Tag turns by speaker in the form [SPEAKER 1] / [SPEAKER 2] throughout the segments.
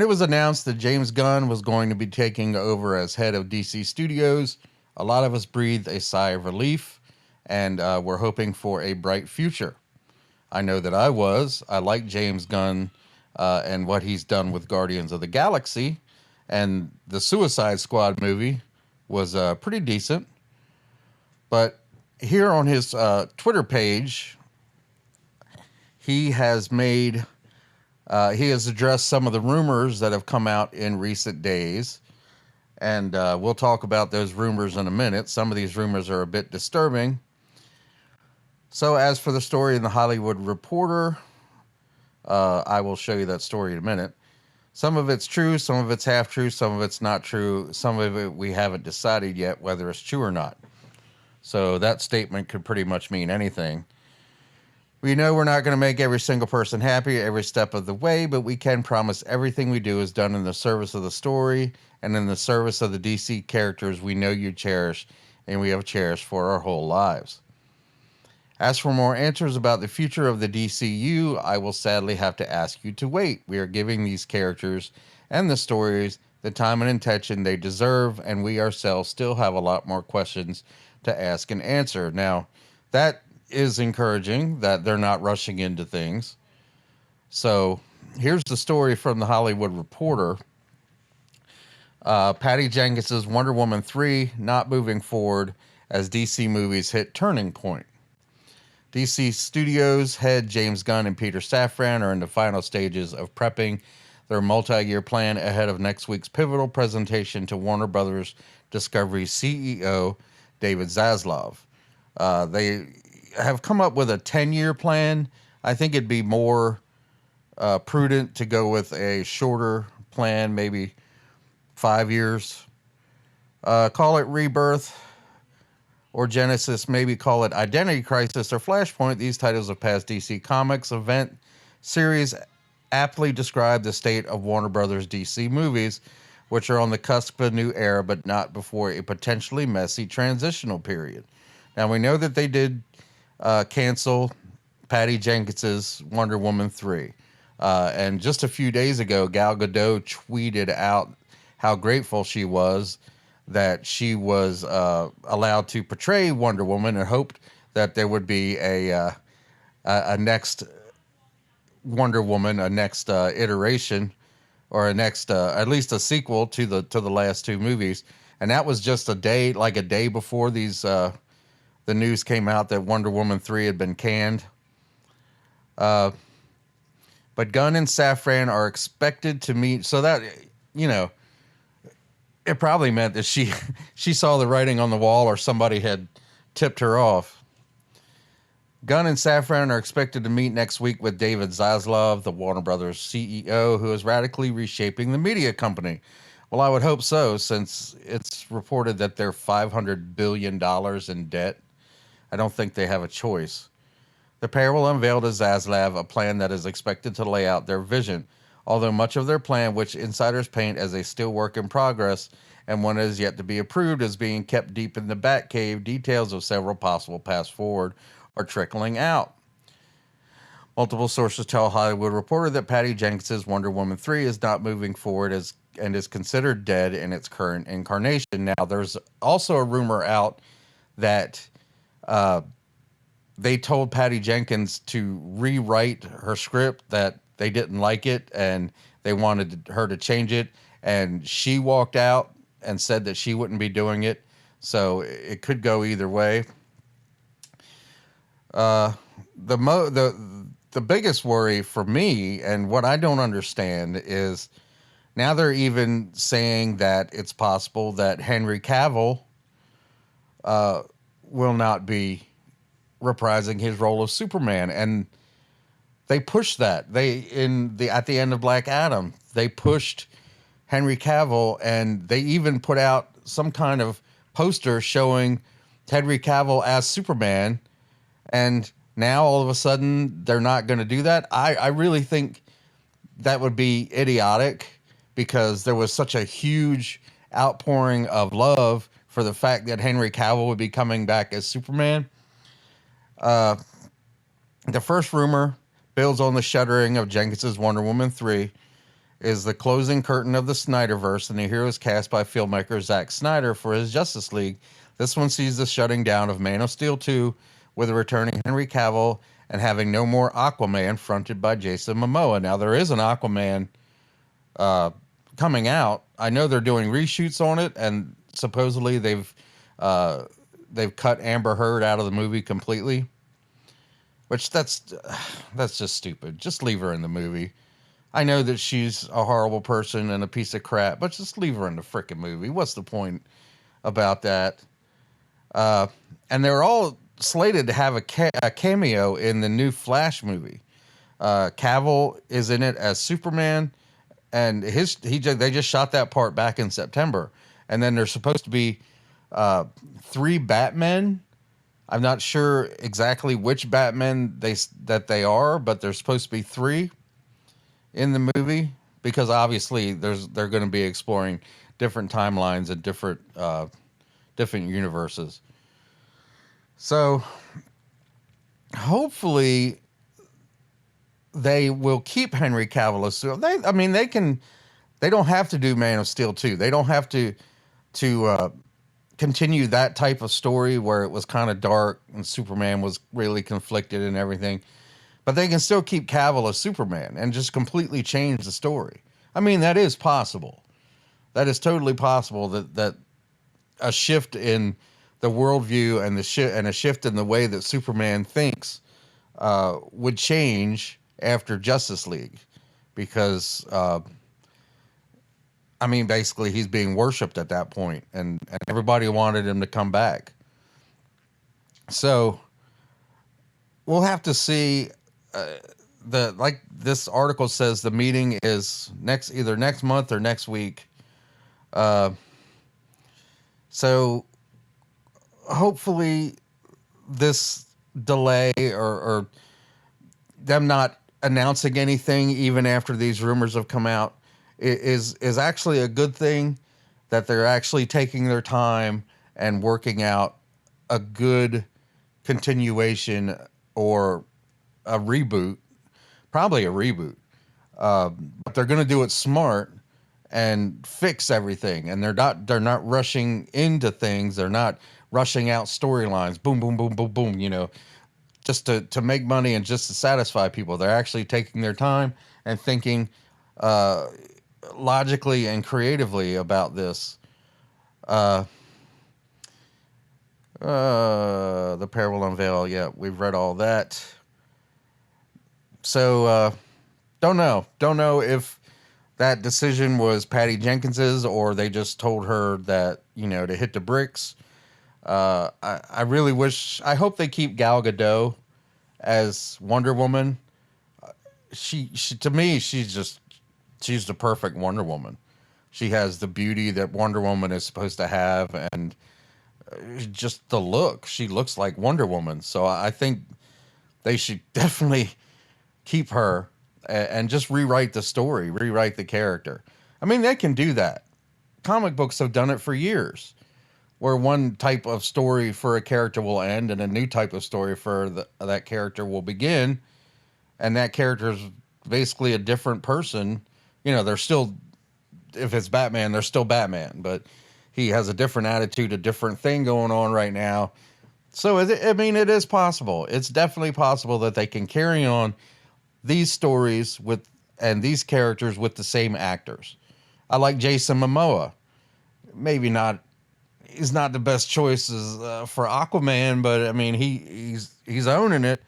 [SPEAKER 1] When it was announced that James Gunn was going to be taking over as head of DC Studios, a lot of us breathed a sigh of relief and were hoping for a bright future. I know that I was. I like James Gunn and what he's done with Guardians of the Galaxy, and the Suicide Squad movie was pretty decent. But here on his Twitter page, he has he has addressed some of the rumors that have come out in recent days, and we'll talk about those rumors in a minute. Some of these rumors are a bit disturbing. So as for the story in the Hollywood Reporter, I will show you that story in a minute. Some of it's true, some of it's half true, some of it's not true. Some of it we haven't decided yet whether it's true or not. So that statement could pretty much mean anything. We know we're not going to make every single person happy every step of the way, but we can promise everything we do is done in the service of the story and in the service of the DC characters we know you cherish and we have cherished for our whole lives. As for more answers about the future of the DCU, I will sadly have to ask you to wait. We are giving these characters and the stories the time and attention they deserve, and we ourselves still have a lot more questions to ask and answer. Now, that is encouraging that they're not rushing into things. So, here's the story from the Hollywood Reporter. Patty Jenkins' Wonder Woman 3 not moving forward as DC movies hit turning point. DC Studios head James Gunn and Peter Safran are in the final stages of prepping their multi-year plan ahead of next week's pivotal presentation to Warner Brothers Discovery CEO David Zaslav. They have come up with a 10-year plan. I think it'd be more prudent to go with a shorter plan, maybe 5 years. Call it Rebirth or Genesis, maybe call it Identity Crisis or Flashpoint. These titles of past DC Comics event series aptly describe the state of Warner Brothers DC movies, which are on the cusp of a new era, but not before a potentially messy transitional period. Now, we know that they did cancel Patty Jenkins' Wonder Woman 3. And just a few days ago, Gal Gadot tweeted out how grateful she was that she was allowed to portray Wonder Woman, and hoped that there would be a next Wonder Woman, a next iteration, or a next at least a sequel to the last two movies. And that was just a day before the news came out that Wonder Woman 3 had been canned. But Gunn and Safran are expected to meet, so that, you know, it probably meant that she saw the writing on the wall, or somebody had tipped her off. Gunn and Safran are expected to meet next week with David Zaslav, the Warner Brothers CEO, who is radically reshaping the media company. Well, I would hope so, since it's reported that they're $500 billion in debt. I don't think they have a choice. The pair will unveil to Zaslav a plan that is expected to lay out their vision, although much of their plan, which insiders paint as a still work in progress and one that is yet to be approved, is being kept deep in the Batcave. Details of several possible paths forward are trickling out. Multiple sources tell Hollywood Reporter that Patty Jenkins' Wonder Woman 3 is not moving forward and is considered dead in its current incarnation. Now, there's also a rumor out that they told Patty Jenkins to rewrite her script, that they didn't like it and they wanted her to change it, and she walked out and said that she wouldn't be doing it. So it could go either way. The biggest worry for me, and what I don't understand, is now they're even saying that it's possible that Henry Cavill will not be reprising his role of Superman, and they pushed that. At the end of Black Adam, they pushed Henry Cavill, and they even put out some kind of poster showing Henry Cavill as Superman. And now all of a sudden they're not going to do that. I really think that would be idiotic, because there was such a huge outpouring of love for the fact that Henry Cavill would be coming back as Superman. The first rumor builds on the shuttering of Jenkins' Wonder Woman 3. is the closing curtain of the Snyderverse, and the heroes cast by filmmaker Zack Snyder for his Justice League. This one sees the shutting down of Man of Steel 2 with a returning Henry Cavill and having no more Aquaman fronted by Jason Momoa. Now, there is an Aquaman coming out. I know they're doing reshoots on it, and supposedly they've cut Amber Heard out of the movie completely, which that's just stupid. Just leave her in the movie. I know that she's a horrible person and a piece of crap, but just leave her in the frickin' movie. What's the point about that? And they're all slated to have a cameo in the new Flash movie. Cavill is in it as Superman, and they just shot that part back in September. And then there's supposed to be 3 Batmen. I'm not sure exactly which Batman they are, but there's supposed to be 3 in the movie, because obviously they're going to be exploring different timelines and different universes. So hopefully they will keep Henry Cavill as Superman. They don't have to do Man of Steel 2. They don't have to continue that type of story where it was kind of dark and Superman was really conflicted and everything. But they can still keep Cavill as Superman and just completely change the story. I mean, that is possible. That is totally possible, that a shift in the worldview and a shift in the way that Superman thinks would change after Justice League, because basically he's being worshipped at that point, and everybody wanted him to come back. So we'll have to see. Like this article says, the meeting is either next month or next week. So hopefully this delay or them not announcing anything even after these rumors have come out is actually a good thing, that they're actually taking their time and working out a good continuation or a reboot, probably a reboot. But they're going to do it smart and fix everything. And they're not rushing into things. They're not rushing out storylines. Boom, boom, boom, boom, boom, just to make money and just to satisfy people. They're actually taking their time and thinking logically and creatively about this. The pair will unveil. Yeah, we've read all that. So, don't know if that decision was Patty Jenkins's or they just told her that, to hit the bricks. I hope they keep Gal Gadot as Wonder Woman. She to me, she's the perfect Wonder Woman. She has the beauty that Wonder Woman is supposed to have, and just the look. She looks like Wonder Woman. So I think they should definitely keep her and just rewrite the story, rewrite the character. I mean, they can do that. Comic books have done it for years, where one type of story for a character will end and a new type of story for that character will begin, and that character is basically a different person. They're still, if it's Batman, they're still Batman, but he has a different attitude, a different thing going on right now. So, it is possible. It's definitely possible that they can carry on these stories and these characters with the same actors. I like Jason Momoa. Maybe not, he's not the best choices for Aquaman, but he's owning it.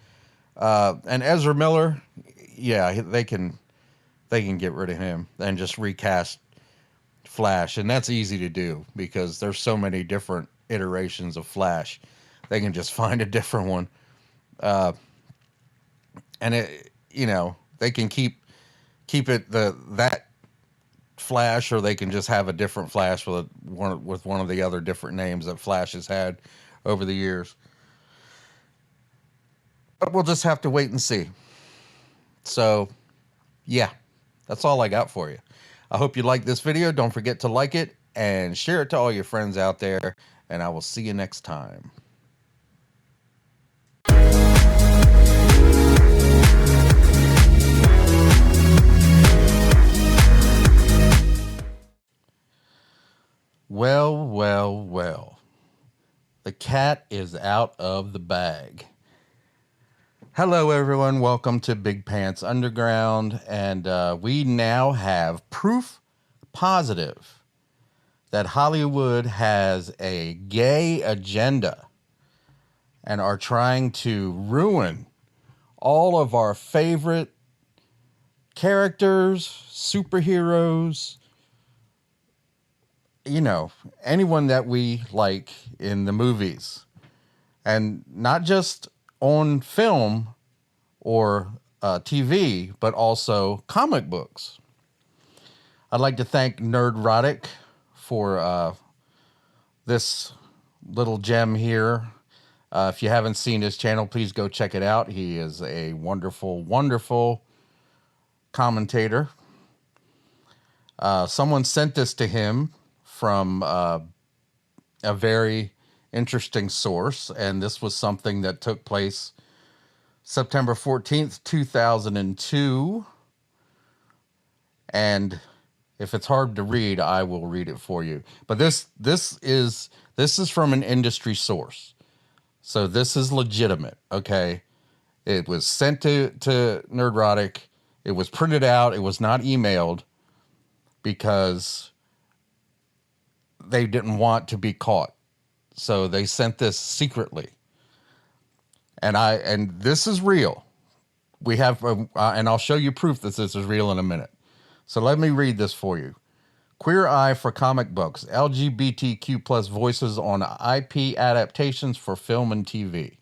[SPEAKER 1] And Ezra Miller, yeah, they can get rid of him and just recast Flash, and that's easy to do because there's so many different iterations of Flash. They can just find a different one, and they can keep it that Flash, or they can just have a different Flash with one of the other different names that Flash has had over the years. But we'll just have to wait and see. So, yeah, that's all I got for you. I hope you like this video. Don't forget to like it and share it to all your friends out there, and I will see you next time. cat is out of the bag. Hello, everyone. Welcome to Big Pants Underground. And we now have proof positive that Hollywood has a gay agenda and are trying to ruin all of our favorite characters, superheroes, you know, anyone that we like in the movies. And not just on film or TV, but also comic books. I'd like to thank Nerdrotic for this little gem here. If you haven't seen his channel, please go check it out. He is a wonderful, wonderful commentator. Someone sent this to him from a very interesting source, and this was something that took place September 14th, 2002. And if it's hard to read, I will read it for you. But this is from an industry source. So this is legitimate, okay? It was sent to Nerdrotic. It was printed out. It was not emailed because they didn't want to be caught. So they sent this secretly. And this is real. We have, and I'll show you proof that this is real in a minute. So let me read this for you. Queer Eye for comic books. LGBTQ plus voices on IP adaptations for film and TV.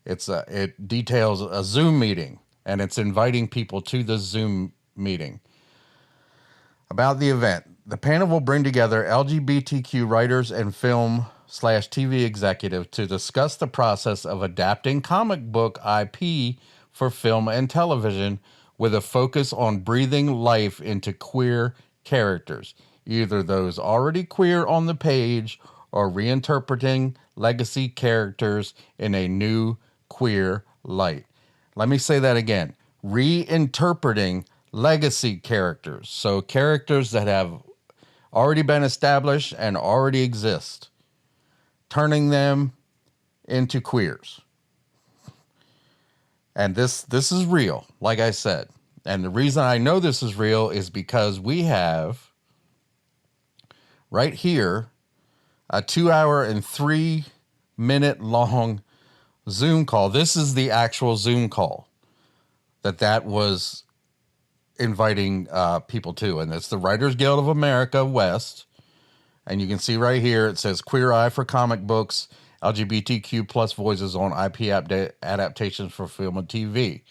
[SPEAKER 1] It details a Zoom meeting, and it's inviting people to the Zoom meeting. About the event, the panel will bring together LGBTQ writers and film/TV executives to discuss the process of adapting comic book IP for film and television with a focus on breathing life into queer characters, either those already queer on the page or reinterpreting legacy characters in a new queer light. Let me say that again. Reinterpreting legacy characters. So characters that have already been established and already exist. Turning them into queers. And this is real, like I said. And the reason I know this is real is because we have right here a 2-hour and 3-minute long Zoom call. This is the actual Zoom call that was inviting people to. And it's the Writers Guild of America West. And you can see right here, it says Queer Eye for comic books, LGBTQ plus voices on IP adaptations for film and TV.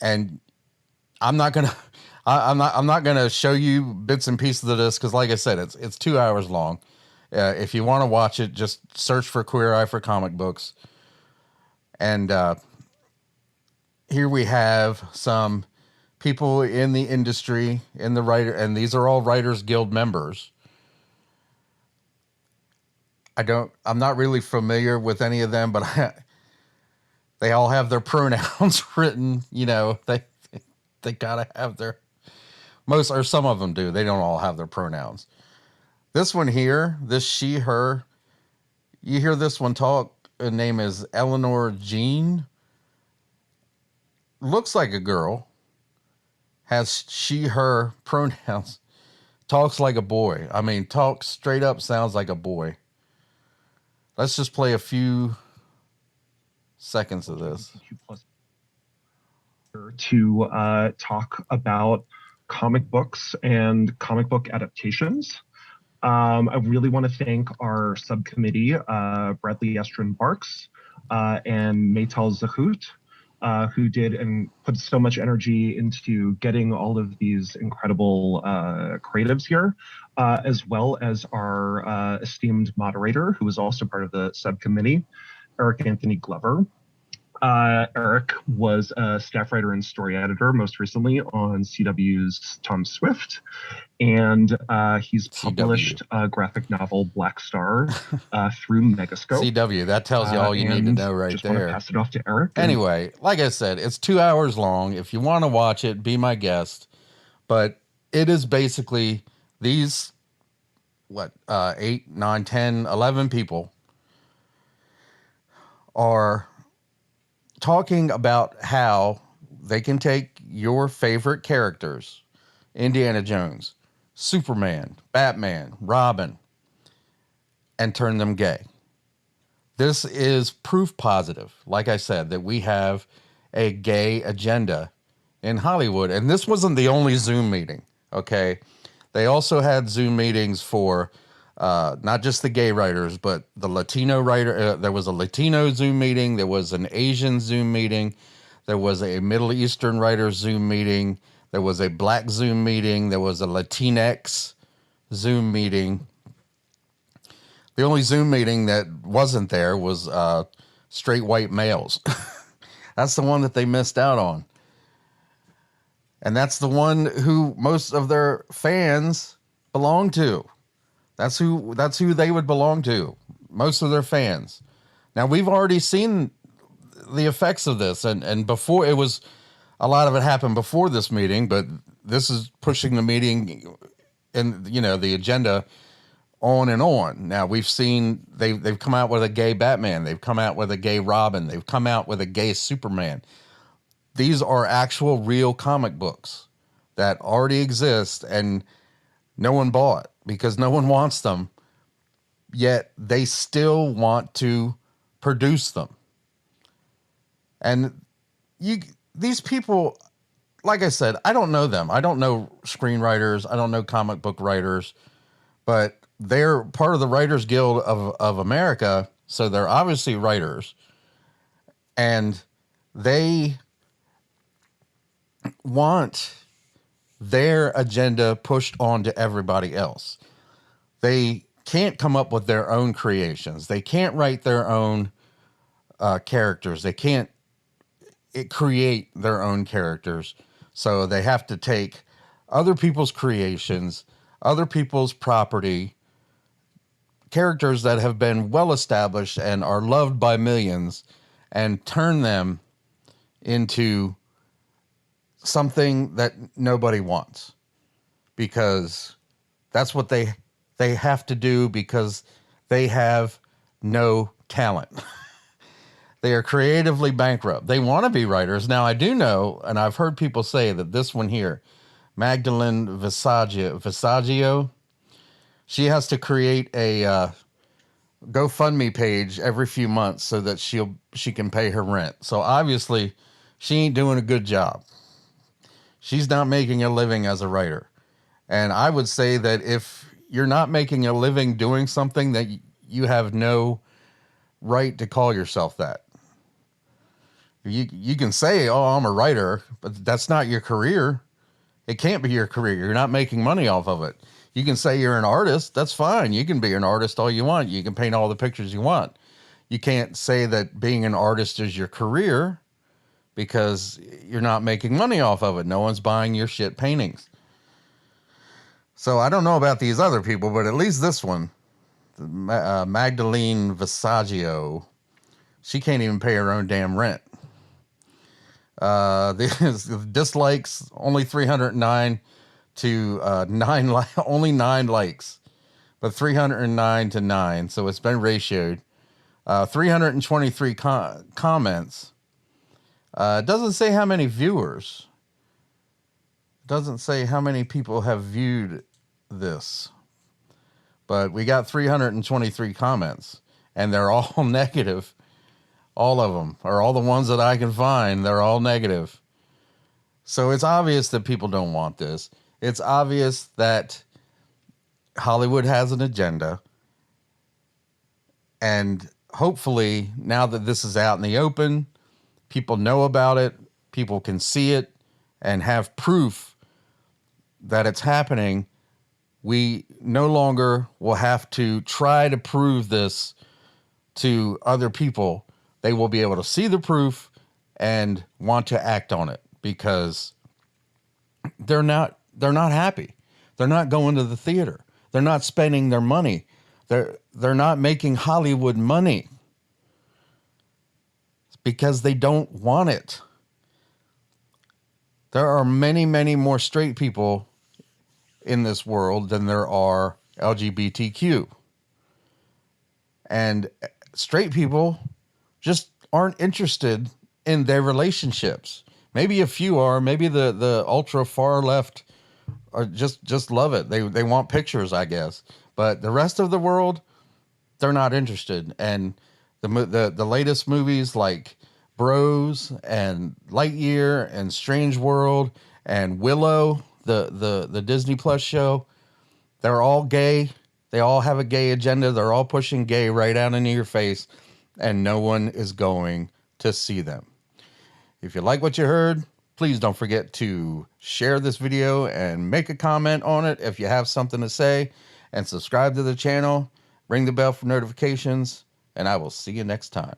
[SPEAKER 1] And I'm not gonna show you bits and pieces of this because, like I said, it's 2 hours long. If you want to watch it, just search for Queer Eye for comic books. And here we have some people in the industry, in the writer, and these are all Writers Guild members. I'm not really familiar with any of them, but they all have their pronouns written. You know, they gotta have their most, or some of them do. They don't all have their pronouns. This one here, this she, her. You hear this one talk. Her name is Eleanor Jean. Looks like a girl. Has she, her pronouns. Talks like a boy. I mean, talks straight up, sounds like a boy. Let's just play a few seconds of this.
[SPEAKER 2] To talk about comic books and comic book adaptations. I really want to thank our subcommittee, Bradley Estrin Barks and Maytal Zahut, who did and put so much energy into getting all of these incredible creatives here, as well as our esteemed moderator, who was also part of the subcommittee, Eric Anthony Glover. Eric was a staff writer and story editor, most recently on CW's Tom Swift, and he's published a graphic novel Black Star through Megascope.
[SPEAKER 1] CW, that tells you all you need to know right
[SPEAKER 2] just
[SPEAKER 1] there.
[SPEAKER 2] Want to pass it off to Eric.
[SPEAKER 1] Anyway, like I said, it's 2 hours long. If you want to watch it, be my guest. But it is basically these 8, 9, 10, 11 people are talking about how they can take your favorite characters, Indiana Jones, Superman, Batman, Robin, and turn them gay. This is proof positive, like I said, that we have a gay agenda in Hollywood. And this wasn't the only Zoom meeting, okay? They also had Zoom meetings for not just the gay writers, but the Latino writer. There was a Latino Zoom meeting. There was an Asian Zoom meeting. There was a Middle Eastern writer Zoom meeting. There was a Black Zoom meeting. There was a Latinx Zoom meeting. The only Zoom meeting that wasn't there was straight white males. That's the one that they missed out on. And that's the one who most of their fans belong to. That's who they would belong to, most of their fans. Now, we've already seen the effects of this, and before it was, a lot of it happened before this meeting, but this is pushing the meeting and, the agenda on and on. Now, we've seen they've come out with a gay Batman. They've come out with a gay Robin. They've come out with a gay Superman. These are actual real comic books that already exist and no one bought because no one wants them, yet they still want to produce them. And these people, like I said, I don't know them. I don't know screenwriters. I don't know comic book writers, but they're part of the Writers Guild of America. So they're obviously writers, and they want their agenda pushed on to everybody else. They can't come up with their own creations. They can't write their own characters. They can't create their own characters. So they have to take other people's creations, other people's property, characters that have been well established and are loved by millions, and turn them into something that nobody wants, because that's what they have to do, because they have no talent. They are creatively bankrupt. They want to be writers. Now, I do know, and I've heard people say that this one here, Magdalene Visaggio, she has to create a GoFundMe page every few months so that she can pay her rent. So obviously, she ain't doing a good job. She's not making a living as a writer. And I would say that if you're not making a living doing something, that you have no right to call yourself that. You can say, oh, I'm a writer, but that's not your career. It can't be your career. You're not making money off of it. You can say you're an artist. That's fine. You can be an artist all you want. You can paint all the pictures you want. You can't say that being an artist is your career, because you're not making money off of it. No one's buying your shit paintings. So I don't know about these other people, but at least this one, Magdalene Visaggio, she can't even pay her own damn rent. The dislikes, only 309 to 9, only 9 likes, but 309 to 9. So it's been ratioed. 323 comments. It doesn't say how many viewers. It doesn't say how many people have viewed this. But we got 323 comments, and they're all negative. All of them, or all the ones that I can find, they're all negative. So it's obvious that people don't want this. It's obvious that Hollywood has an agenda. And hopefully, now that this is out in the open, people know about it, people can see it, and have proof that it's happening. We no longer will have to try to prove this to other people. They will be able to see the proof and want to act on it, because they're not happy. They're not going to the theater. They're not spending their money. They're not making Hollywood money because they don't want it. There are many, many more straight people in this world than there are LGBTQ. And straight people just aren't interested in their relationships. Maybe a few are. Maybe the ultra far left are just love it. They want pictures, I guess. But the rest of the world, they're not interested. And the latest movies like Bros and Lightyear and Strange World and Willow, the Disney Plus show, they're all gay. They all have a gay agenda. They're all pushing gay right out into your face, and no one is going to see them. If you like what you heard, please don't forget to share this video and make a comment on it if you have something to say, and subscribe to the channel, ring the bell for notifications, and I will see you next time.